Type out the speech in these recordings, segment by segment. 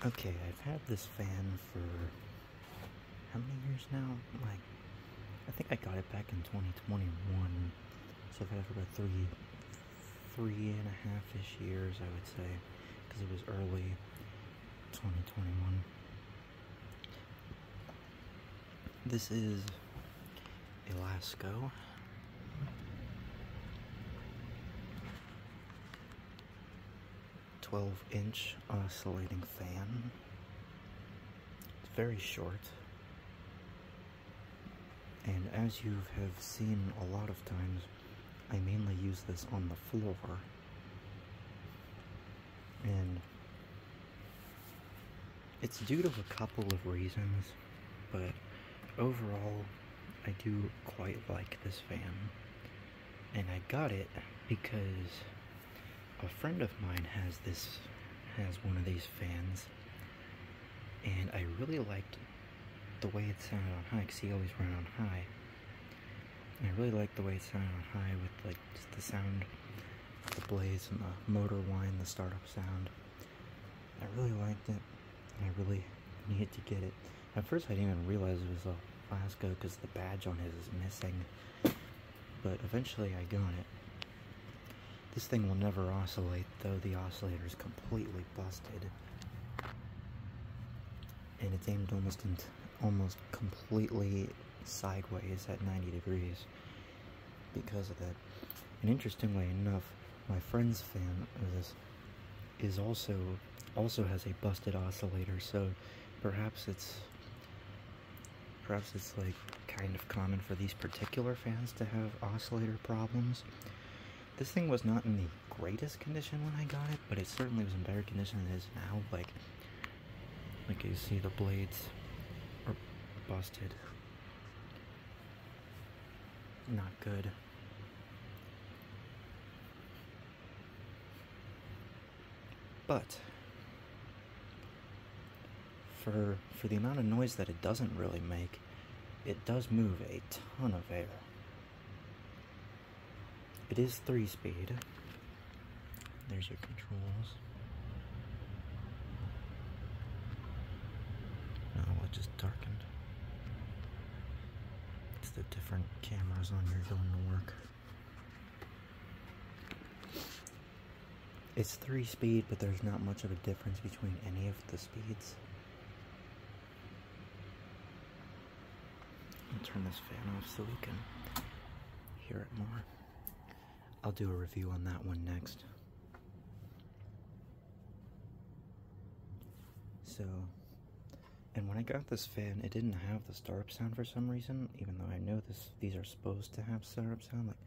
Okay, I've had this fan for how many years now? Like, I think I got it back in 2021, so I've had it for about three and a half-ish years, I would say, because it was early 2021. This is a Lasko. 12-inch oscillating fan. It's very short, and as you have seen a lot of times, I mainly use this on the floor, and it's due to a couple of reasons, but overall I do quite like this fan, and I got it because a friend of mine has one of these fans, and I really liked the way it sounded on high, because he always ran on high, and I really liked the way it sounded on high with like just the sound of the blades and the motor whine, the startup sound. I really liked it, and I really needed to get it. At first I didn't even realize it was a Lasko because the badge on his is missing, but eventually I got it. This thing will never oscillate, though the oscillator is completely busted. And it's aimed almost completely sideways at 90 degrees because of that. And interestingly enough, my friend's fan is also has a busted oscillator, so perhaps it's like kind of common for these particular fans to have oscillator problems. This thing was not in the greatest condition when I got it, but it certainly was in better condition than it is now. Like you see, the blades are busted. Not good. But for the amount of noise that it doesn't really make, it does move a ton of air. It is 3-speed. There's your controls. Oh, it just darkened. It's the different cameras on here going to work. It's 3-speed, but there's not much of a difference between any of the speeds. I'll turn this fan off so we can hear it more. I'll do a review on that one next. So, and when I got this fan, it didn't have the startup sound for some reason, even though I know these are supposed to have startup sound, like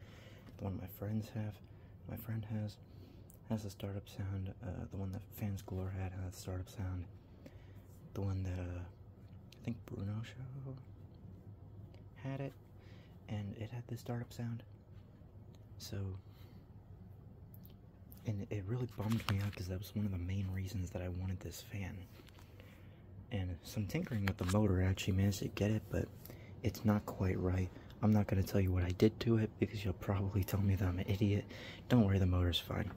the one my friend has a startup sound, the one that Fans Galore had a startup sound, the one that I think Bruno Show had it, and it had the startup sound. So, and it really bummed me out because that was one of the main reasons that I wanted this fan. And some tinkering with the motor actually managed to get it, but it's not quite right. I'm not going to tell you what I did to it because you'll probably tell me that I'm an idiot. Don't worry, the motor's fine.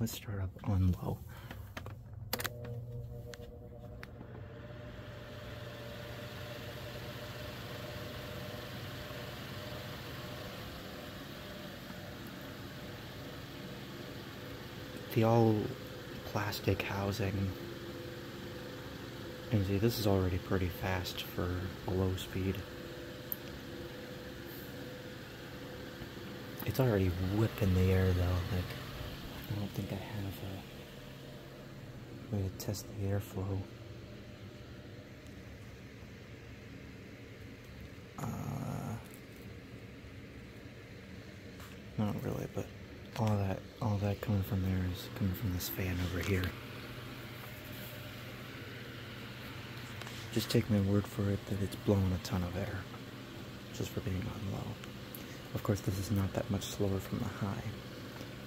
Let's start up on low. The all plastic housing, and see, this is already pretty fast for a low speed. It's already whipping the air though. Like, I don't think I have a way to test the airflow. Not really, but all that coming from there is coming from this fan over here. Just take my word for it that it's blowing a ton of air, just for being on low. Of course, this is not that much slower from the high,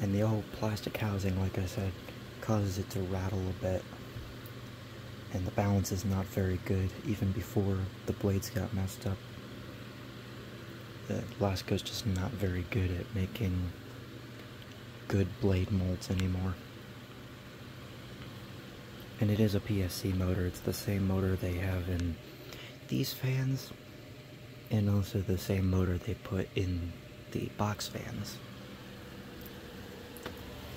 and the old plastic housing, like I said, causes it to rattle a bit, and the balance is not very good, even before the blades got messed up. The Lasko's just not very good at making good blade molds anymore. And it is a PSC motor. It's the same motor they have in these fans, and also the same motor they put in the box fans.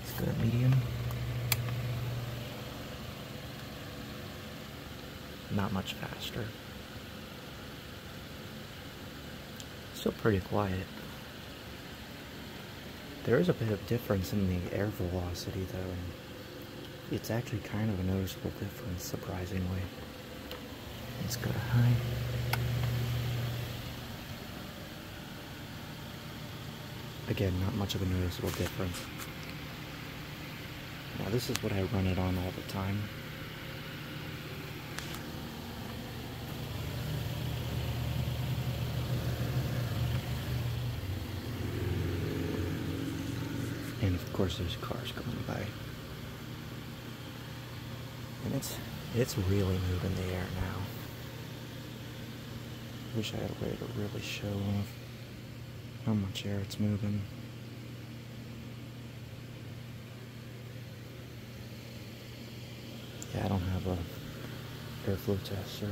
Let's go to medium. Not much faster. Still pretty quiet. There is a bit of difference in the air velocity though, and it's actually kind of a noticeable difference, surprisingly. Let's go to high. Again, not much of a noticeable difference. Now this is what I run it on all the time. And of course there's cars going by. And it's really moving the air now. Wish I had a way to really show off how much air it's moving. Yeah, I don't have a airflow tester.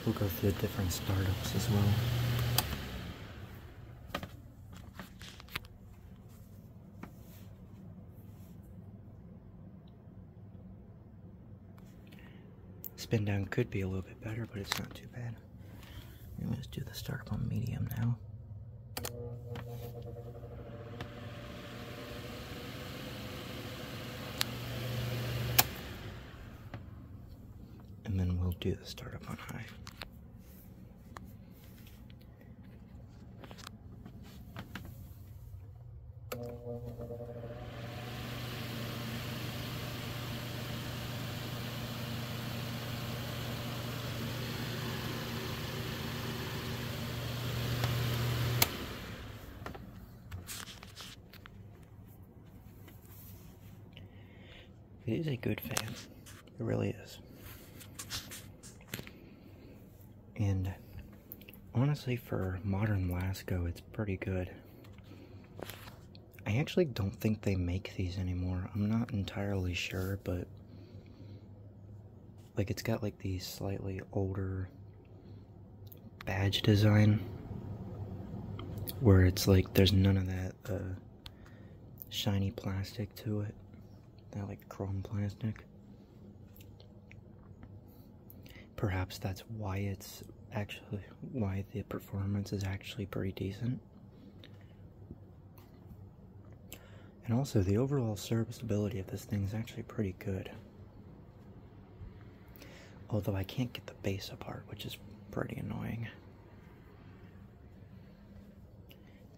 We'll go through the different startups as well. Spin down could be a little bit better, but it's not too bad. Let's do the startup on medium now. And then we'll do the startup on high. It is a good fan. It really is. And honestly, for modern Lasko, it's pretty good. I actually don't think they make these anymore. I'm not entirely sure, but like it's got like the slightly older badge design where it's like there's none of that shiny plastic to it. That like chrome plastic. Perhaps that's why it's actually, why the performance is actually pretty decent. And also the overall serviceability of this thing is actually pretty good. Although I can't get the bass apart, which is pretty annoying.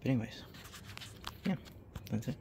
But anyways, yeah, that's it.